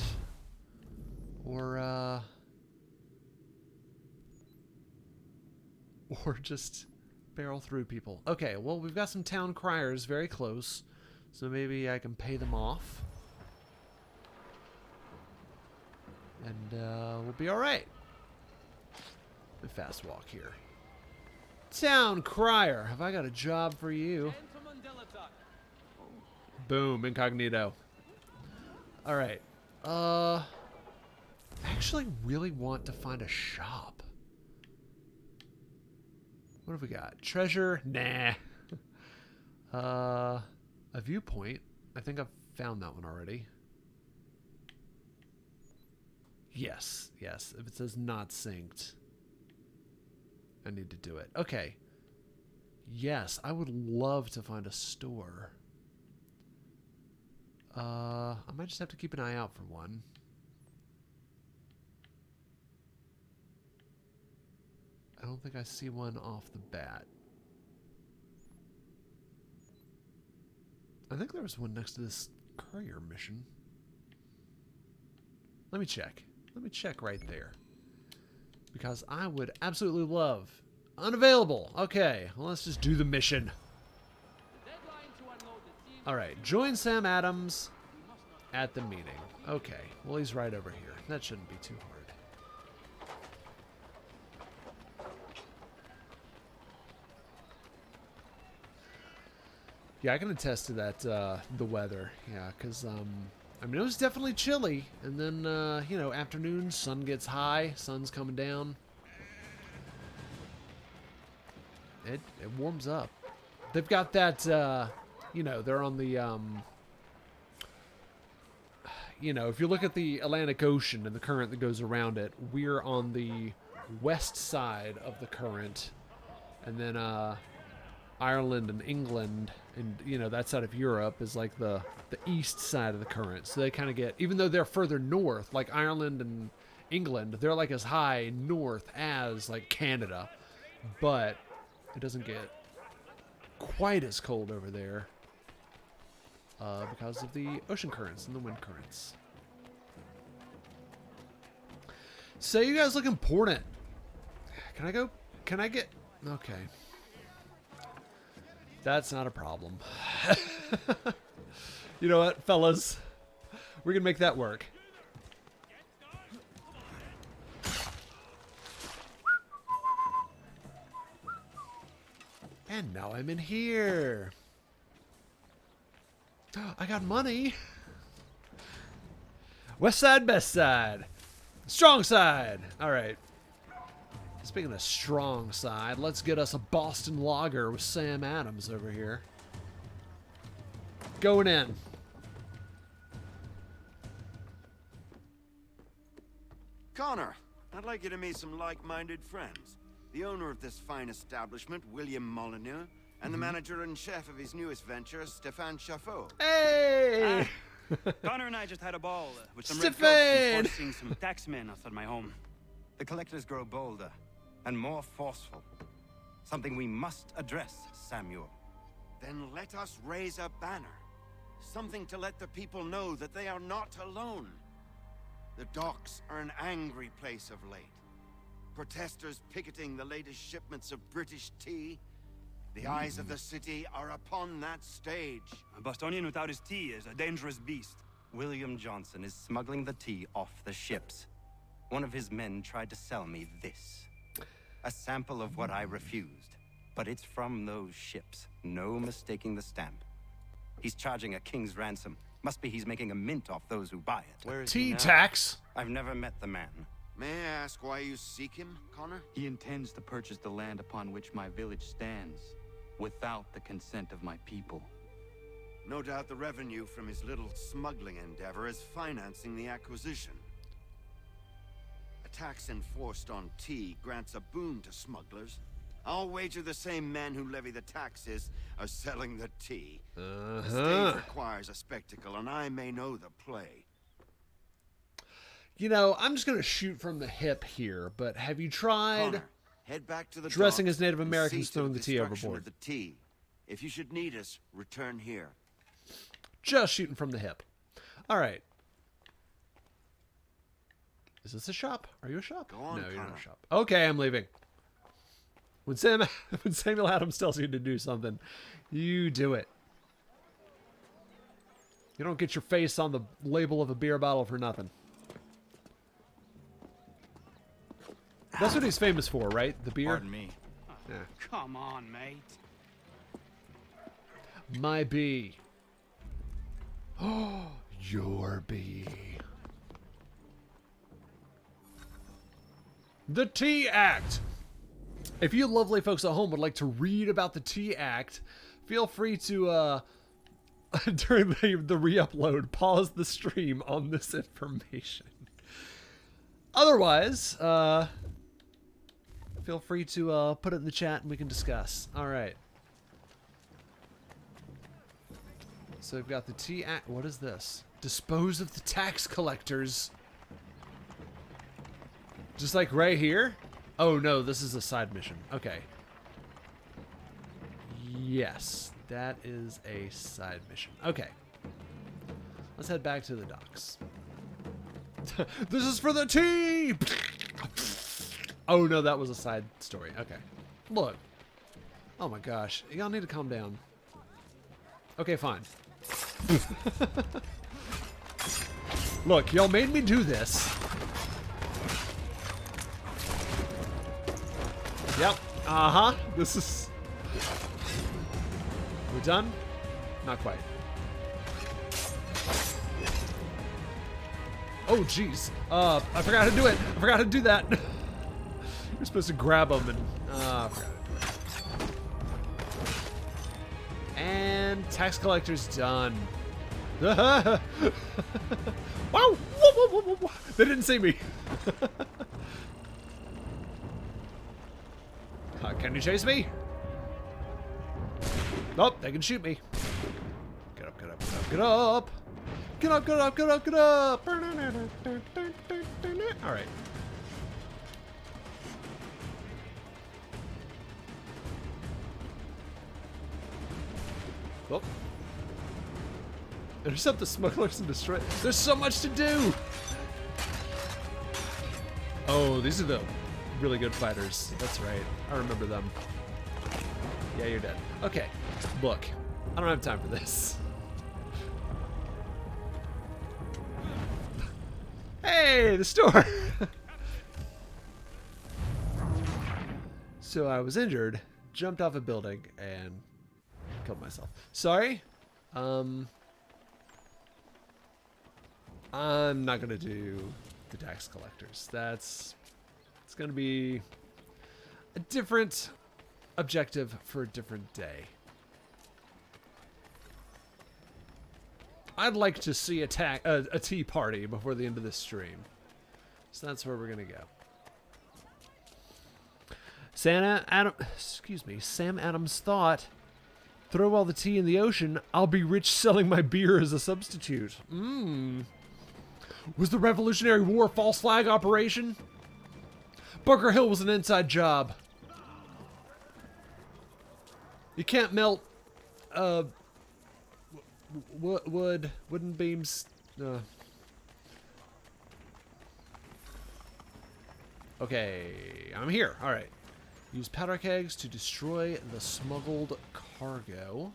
or just barrel through people. Okay, well, we've got some town criers very close, so maybe I can pay them off. And we'll be alright. Let me fast walk here. Town crier, have I got a job for you? Boom, incognito. Alright. I actually really want to find a shop. What have we got? Treasure? Nah. A viewpoint. I think I've found that one already. Yes, yes. If it says not synced, I need to do it. Okay. Yes, I would love to find a store. I might just have to keep an eye out for one. I don't think I see one off the bat. I think there was one next to this courier mission. Let me check. Let me check right there. Because I would absolutely love... Unavailable. Okay, well, let's just do the mission. Alright, join Sam Adams at the meeting. Okay, well, he's right over here. That shouldn't be too hard. Yeah, I can attest to that, the weather. Yeah, because, I mean, it was definitely chilly. And then, you know, afternoon, sun gets high, sun's coming down. It warms up. They've got that, you know, they're on the, you know, if you look at the Atlantic Ocean and the current that goes around it, we're on the west side of the current. And then, Ireland and England and, you know, that side of Europe is like the east side of the current. So they kind of get, even though they're further north, like Ireland and England, they're like as high north as like Canada. But it doesn't get quite as cold over there because of the ocean currents and the wind currents. So you guys look important. Can I go? Can I get... Okay. That's not a problem. You know what, fellas? We're gonna make that work. And now I'm in here. I got money. West side, best side. Strong side. All right. Speaking of strong side, let's get us a Boston Lager with Sam Adams over here. Going in. Connor, I'd like you to meet some like-minded friends. The owner of this fine establishment, William Molyneux, and the manager and chef of his newest venture, Stéphane Chaffeau. Hey! Connor and I just had a ball with some Stéphane! red coats enforcing some taxmen outside my home. The collectors grow bolder and more forceful. Something we must address, Samuel. Then let us raise a banner. Something to let the people know that they are not alone. The docks are an angry place of late. Protesters picketing the latest shipments of British tea. The eyes of the city are upon that stage. A Bostonian without his tea is a dangerous beast. William Johnson is smuggling the tea off the ships. One of his men tried to sell me this. A sample of what I refused. But it's from those ships. No mistaking the stamp. He's charging a king's ransom. Must be he's making a mint off those who buy it. Where is Tea he now? tax. I've never met the man. May I ask why you seek him, Connor? He intends to purchase the land upon which my village stands, without the consent of my people. No doubt the revenue from his little smuggling endeavor is financing the acquisition. A tax enforced on tea grants a boon to smugglers. I'll wager the same men who levy the taxes are selling the tea. The stage requires a spectacle, and I may know the play. You know, I'm just going to shoot from the hip here, but have you tried Connor, head back to the dressing docks as Native and Americans see to throwing the tea destruction overboard? of the tea. If you should need us, return here. Just shooting from the hip. All right. Is this a shop? Are you a shop? Go on, no, you're not Connor. a shop. Okay, I'm leaving. When Samuel Adams tells you to do something, you do it. You don't get your face on the label of a beer bottle for nothing. That's what he's famous for, right? The beer? Pardon me. Yeah. Come on, mate. My bee. Oh, your bee. The Tea Act. If you lovely folks at home would like to read about the Tea Act, feel free to, during the re-upload, pause the stream on this information. Otherwise, feel free to put it in the chat and we can discuss. All right. So we've got the Tea Act. What is this? Dispose of the tax collectors. Just like right here? Oh no, this is a side mission. Okay. Yes, that is a side mission. Okay. Let's head back to the docks. This is for the tea! Oh no, that was a side story. Okay. Look. Oh my gosh. Y'all need to calm down. Okay, fine. Look, y'all made me do this. Yep. Uh-huh. This is... We done? Not quite. Oh, jeez. I forgot how to do it. I forgot how to do that. You're supposed to grab them and... I forgot how to do it. And tax collector's done. Wow! Whoa, whoa, whoa, whoa, whoa. They didn't see me. Can you chase me? Nope, they can shoot me. Get up, get up, get up, get up. Get up, get up, get up, get up. All right. Oh. Intercept the smugglers and destroy. There's so much to do. Oh, these are the really good fighters. That's right. I remember them. Yeah, you're dead. Okay. Look, I don't have time for this. Hey, the store. So I was injured, jumped off a building, and killed myself. Sorry. I'm not gonna do the tax collectors. It's gonna be a different objective for a different day. I'd like to see a tea party before the end of this stream. So that's where we're going to go. Sam Adams thought, throw all the tea in the ocean, I'll be rich selling my beer as a substitute. Was the Revolutionary War a false flag operation? Bunker Hill was an inside job. You can't melt wooden beams. Okay, I'm here. All right. Use powder kegs to destroy the smuggled cargo.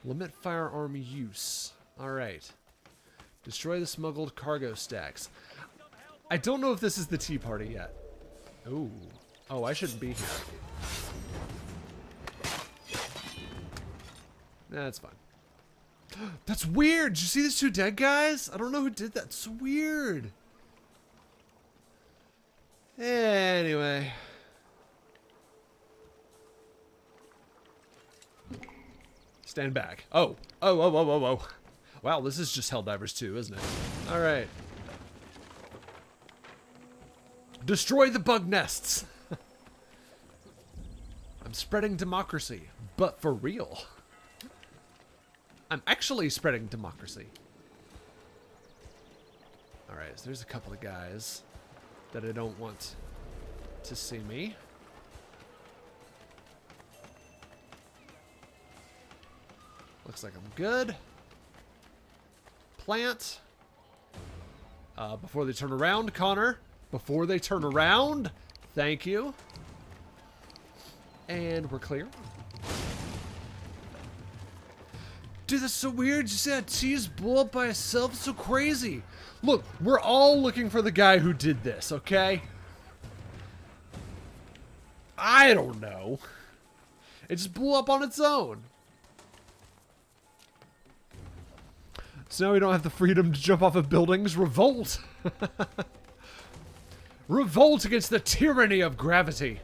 Limit firearm use. All right. Destroy the smuggled cargo stacks. I don't know if this is the tea party yet. Ooh. Oh, I shouldn't be here. Nah, that's fine. That's weird. Did you see these two dead guys? I don't know who did that. It's weird. Anyway. Stand back. Oh. Oh. Wow, this is just Helldivers 2, isn't it? Alright. Destroy the bug nests. I'm spreading democracy, but for real. I'm actually spreading democracy. Alright, so there's a couple of guys that I don't want to see me. Looks like I'm good. Plant. Before they turn around, Connor. Before they turn around. Thank you. And we're clear. Dude, that's so weird. You see that cheese blew up by itself? So crazy. Look, we're all looking for the guy who did this, okay? I don't know. It just blew up on its own. So now we don't have the freedom to jump off of buildings. Revolt! Revolt against the tyranny of gravity.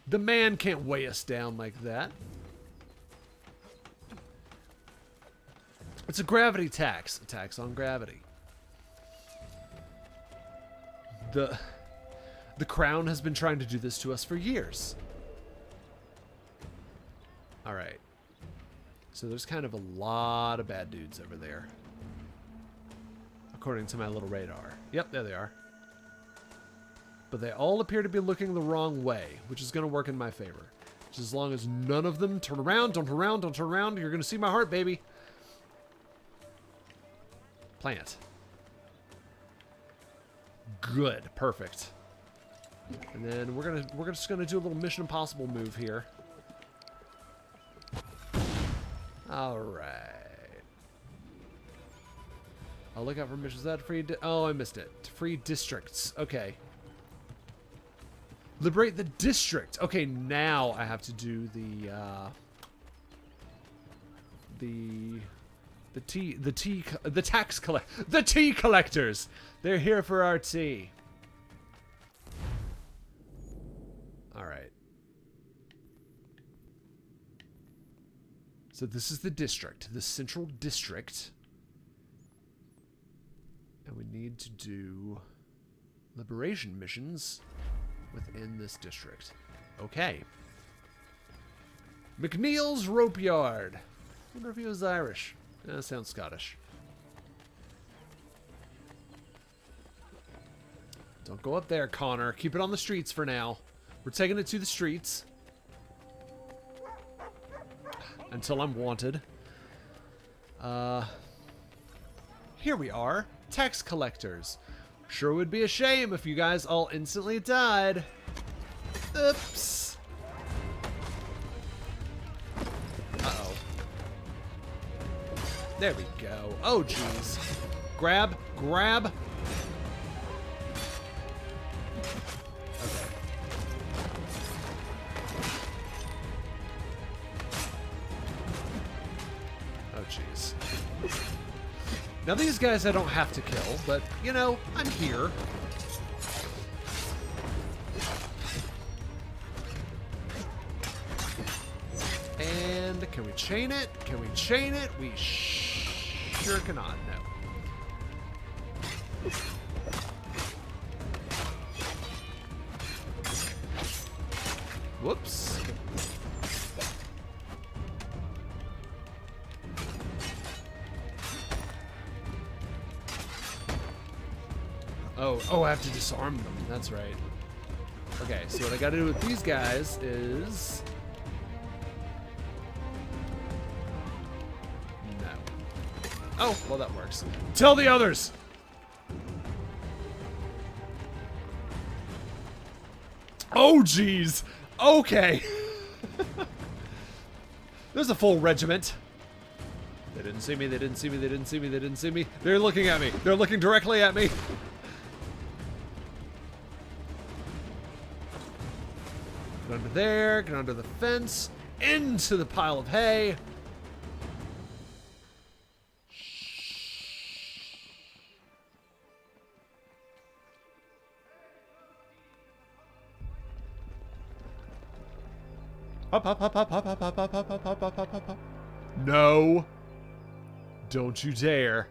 The man can't weigh us down like that. It's a gravity tax. A tax on gravity. The Crown has been trying to do this to us for years. Alright. So there's kind of a lot of bad dudes over there. According to my little radar. Yep, there they are. But they all appear to be looking the wrong way, which is going to work in my favor. Just as long as none of them turn around, don't turn around, don't turn around, you're going to see my heart, baby. Plant. Good. Perfect. And then we're just going to do a little Mission Impossible move here. Alright. I'll look out for missions that free. Oh, I missed it. Free districts. Okay. Liberate the district. Okay, now I have to do the tea collectors. They're here for our tea. All right. So this is the district, the central district. And we need to do liberation missions within this district. Okay. McNeil's Rope Yard. I wonder if he was Irish. That sounds Scottish. Don't go up there, Connor. Keep it on the streets for now. We're taking it to the streets. Until I'm wanted. Here we are. Tax collectors. Sure would be a shame if you guys all instantly died. Oops. Uh-oh. There we go. Oh, jeez. Grab. Grab. Now these guys I don't have to kill, but, you know, I'm here. Can we chain it? Can we chain it? We sure cannot. No. Whoops. Oh, I have to disarm them. That's right. Okay, so what I gotta do with these guys is... No. Oh, well that works. Tell the others! Oh, jeez. Okay. There's a full regiment. They didn't see me, they didn't see me, they didn't see me, they didn't see me. They're looking at me. They're looking directly at me. Get under there, get under the fence, into the pile of hay. Up, up, up, up, up, up, up, up, up, up, up, up, up, up, up. No. Don't you dare.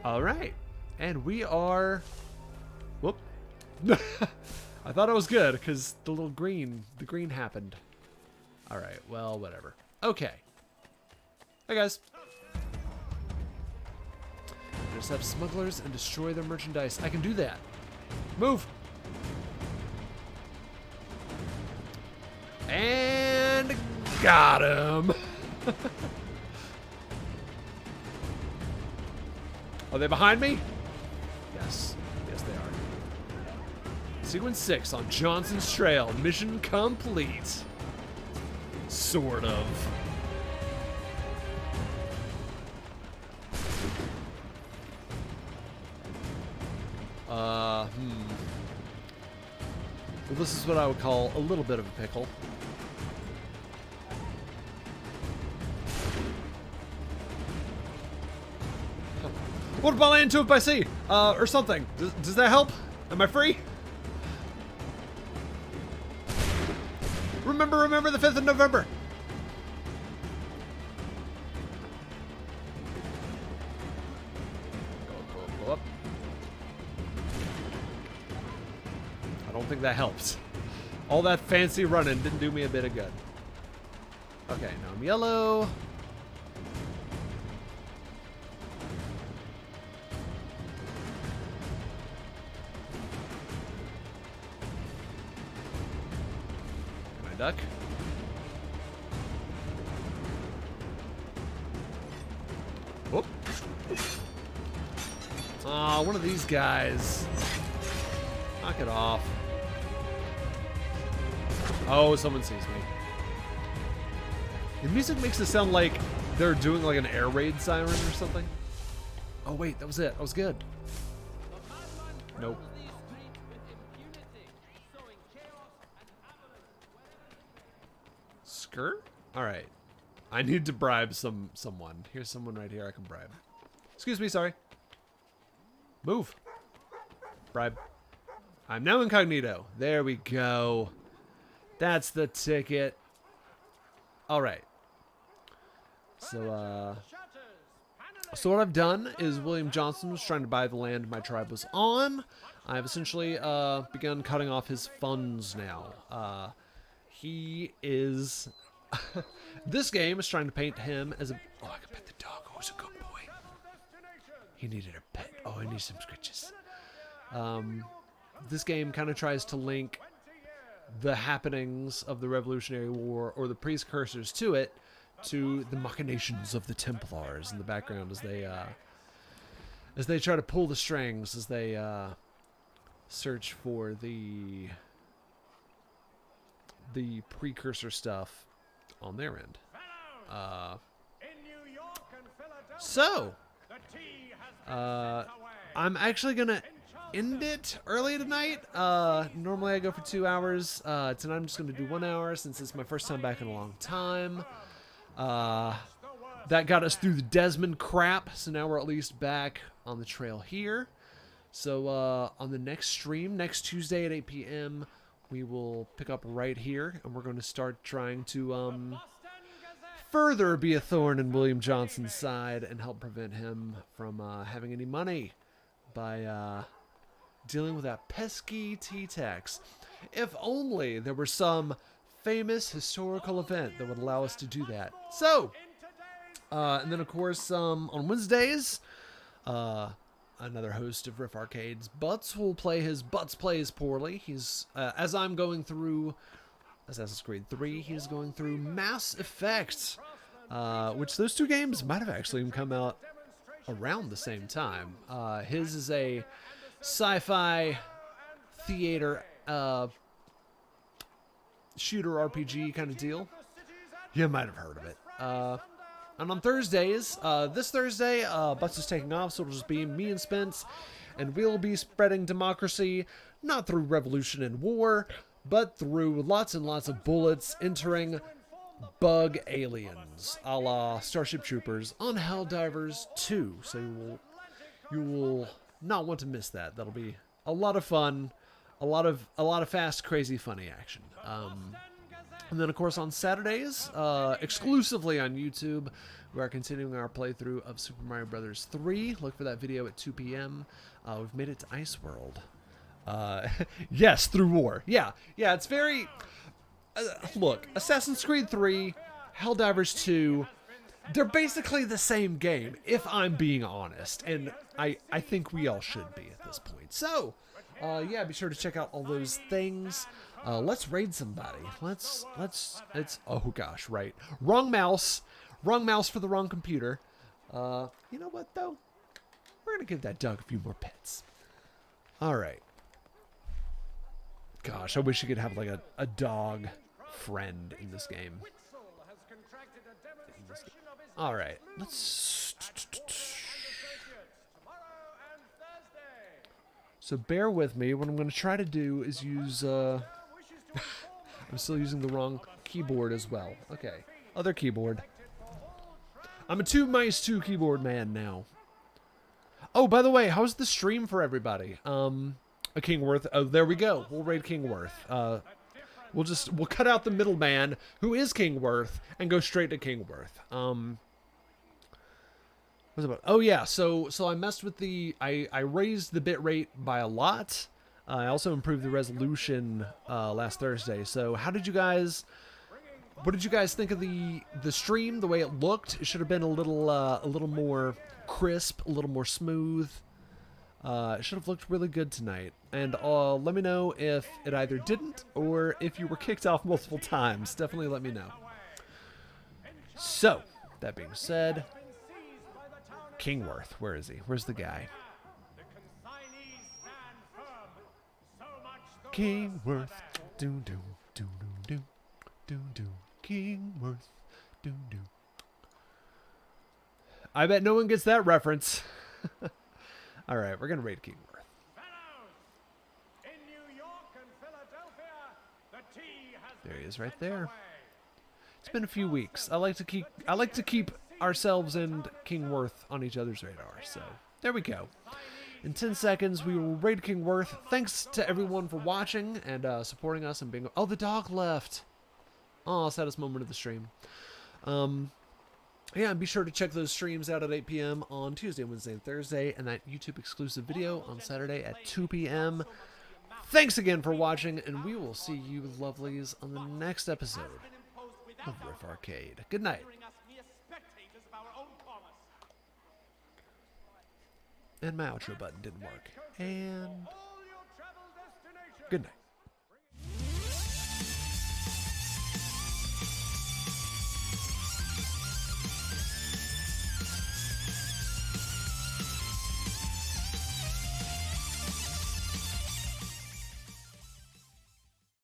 All right. And we are... Whoop. I thought it was good because the green happened. All right. Well, whatever. Okay. Hey, guys. Intercept smugglers and destroy their merchandise. I can do that. Move. And got him. Are they behind me? Yes. Yes, they are. Sequence 6 on Johnson's Trail. Mission complete. Sort of. Well, this is what I would call a little bit of a pickle. What if I land to it by sea? Or something. Does that help? Am I free? Remember the 5th of November. Go up. I don't think that helps. All that fancy running didn't do me a bit of good. Okay, now I'm yellow. Duck. Whoop. Aw, one of these guys. Knock it off. Oh, someone sees me. The music makes it sound like they're doing like an air raid siren or something. Oh wait, that was it. I was good. Nope. All right. I need to bribe someone. Here's someone right here I can bribe. Excuse me, sorry. Move. Bribe. I'm now incognito. There we go. That's the ticket. All right. So what I've done is William Johnson was trying to buy the land my tribe was on. I've essentially begun cutting off his funds now. He is... This game is trying to paint him as a... Oh, I can pet the dog. Oh, he's a good boy. He needed a pet. Oh, I need some scritches. This game kind of tries to link the happenings of the Revolutionary War, or the precursors to it, to the machinations of the Templars in the background as they try to pull the strings, as they search for the precursor stuff on their end. I'm actually gonna end it early tonight. Normally I go for 2 hours. Tonight I'm just gonna do 1 hour since it's my first time back in a long time. That got us through the Desmond crap, so now we're at least back on the trail here. So on the next stream, next Tuesday at 8 p.m., we will pick up right here, and we're going to start trying to further be a thorn in William Johnson's side and help prevent him from having any money by dealing with that pesky T-Tax. If only there were some famous historical event that would allow us to do that. So, and then of course on Wednesdays, another host of Riff Arcade's Butts will play his Butts Plays Poorly. He's as I'm going through Assassin's Creed 3, he's going through Mass Effect, which those two games might have actually even come out around the same time. His is a sci-fi theater shooter RPG kind of deal. You might have heard of it. And on Thursdays, this Thursday, Butts is taking off, so it'll just be me and Spence, and we'll be spreading democracy, not through revolution and war, but through lots and lots of bullets entering bug aliens, a la Starship Troopers on Helldivers 2. So you will not want to miss that. That'll be a lot of fun, a lot of fast, crazy, funny action. And then, of course, on Saturdays, exclusively on YouTube, we are continuing our playthrough of Super Mario Bros. 3. Look for that video at 2 p.m. We've made it to Ice World. Yes, through war. Yeah, it's very... look, Assassin's Creed 3, Helldivers 2, they're basically the same game, if I'm being honest. And I think we all should be at this point. So, yeah, be sure to check out all those things. Let's raid somebody. Let's, oh gosh, right. Wrong mouse for the wrong computer. You know what, though? We're going to give that dog a few more pets. All right. Gosh, I wish you could have, like, a dog friend in this game. All right, let's... So bear with me. What I'm going to try to do is use... I'm still using the wrong keyboard as well. Okay, other keyboard. I'm a 2 mice, 2 keyboard man now. Oh, by the way, how's the stream for everybody? A Kingworth. Oh, there we go. We'll raid Kingworth. We'll cut out the middleman who is Kingworth and go straight to Kingworth. What's about? Oh yeah, so I messed with I raised the bitrate by a lot. I also improved the resolution last Thursday. So what did you guys think of the stream? The way it looked, it should have been a little more crisp, a little more smooth. It should have looked really good tonight. And let me know if it either didn't or if you were kicked off multiple times. Definitely let me know. So, that being said, Kingworth, where is he? Where's the guy? Kingworth, do do do do do do Kingworth, do do. I bet no one gets that reference. All right, we're gonna raid Kingworth. There he is, right there. It's been a few weeks. I like to keep ourselves and Kingworth on each other's radar. So there we go. In 10 seconds, we will raid Kingworth. Thanks to everyone for watching and supporting us and being. Oh, the dog left. Oh, saddest moment of the stream. Yeah, and be sure to check those streams out at 8 p.m. on Tuesday, Wednesday, and Thursday, and that YouTube exclusive video on Saturday at 2 p.m. Thanks again for watching, and we will see you lovelies on the next episode of Riff Arcade. Good night. And my outro button didn't work. And good night.